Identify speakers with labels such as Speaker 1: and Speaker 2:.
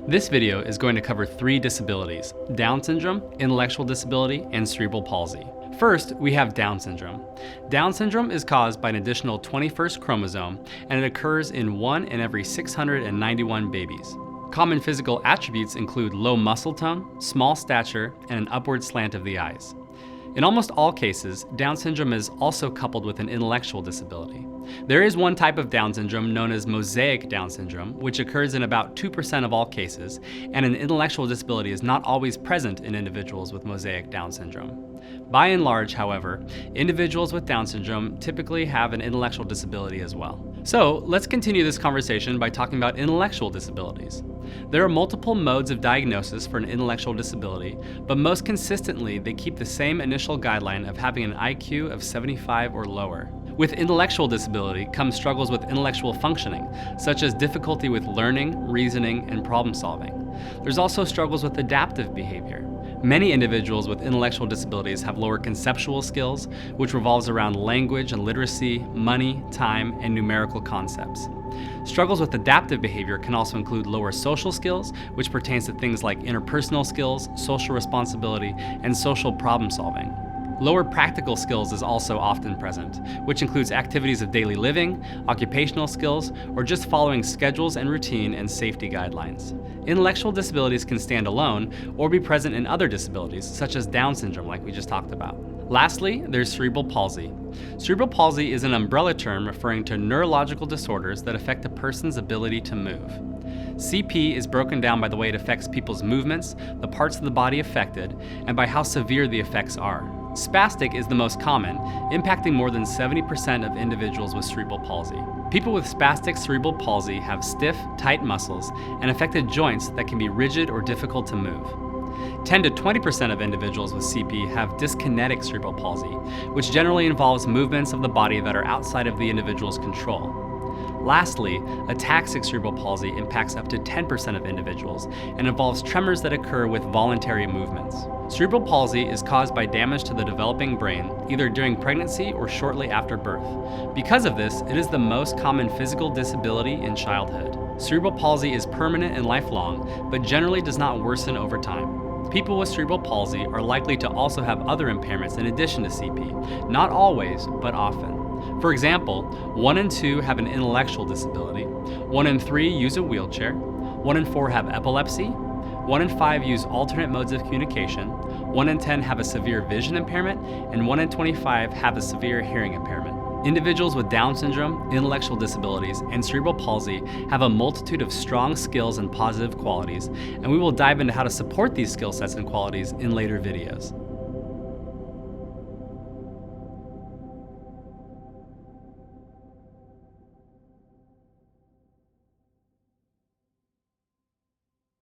Speaker 1: This video is going to cover 3 disabilities: Down syndrome, intellectual disability, and cerebral palsy. First, we have Down syndrome. Down syndrome is caused by an additional 21st chromosome, and it occurs in 1 in every 691 babies. Common physical attributes include low muscle tone, small stature, and an upward slant of the eyes. In almost all cases, Down syndrome is also coupled with an intellectual disability. There is one type of Down syndrome known as mosaic Down syndrome, which occurs in about 2% of all cases, and an intellectual disability is not always present in individuals with mosaic Down syndrome. By and large, however, individuals with Down syndrome typically have an intellectual disability as well. So let's continue this conversation by talking about intellectual disabilities. There are multiple modes of diagnosis for an intellectual disability, but most consistently they keep the same initial guideline of having an IQ of 75 or lower. With intellectual disability comes struggles with intellectual functioning, such as difficulty with learning, reasoning, and problem solving. There's also struggles with adaptive behavior. Many individuals with intellectual disabilities have lower conceptual skills, which revolves around language and literacy, money, time, and numerical concepts. Struggles with adaptive behavior can also include lower social skills, which pertains to things like interpersonal skills, social responsibility, and social problem solving. Lower practical skills is also often present, which includes activities of daily living, occupational skills, or just following schedules and routine and safety guidelines. Intellectual disabilities can stand alone or be present in other disabilities, such as Down syndrome, like we just talked about. Lastly, there's cerebral palsy. Cerebral palsy is an umbrella term referring to neurological disorders that affect a person's ability to move. CP is broken down by the way it affects people's movements, the parts of the body affected, and by how severe the effects are. Spastic is the most common, impacting more than 70% of individuals with cerebral palsy. People with spastic cerebral palsy have stiff, tight muscles and affected joints that can be rigid or difficult to move. 10 to 20% of individuals with CP have dyskinetic cerebral palsy, which generally involves movements of the body that are outside of the individual's control. Lastly, ataxic cerebral palsy impacts up to 10% of individuals and involves tremors that occur with voluntary movements. Cerebral palsy is caused by damage to the developing brain, either during pregnancy or shortly after birth. Because of this, it is the most common physical disability in childhood. Cerebral palsy is permanent and lifelong, but generally does not worsen over time. People with cerebral palsy are likely to also have other impairments in addition to CP, not always, but often. For example, 1 in 2 have an intellectual disability, 1 in 3 use a wheelchair, 1 in 4 have epilepsy, 1 in 5 use alternate modes of communication, 1 in 10 have a severe vision impairment, and 1 in 25 have a severe hearing impairment. Individuals with Down syndrome, intellectual disabilities, and cerebral palsy have a multitude of strong skills and positive qualities, and we will dive into how to support these skill sets and qualities in later videos.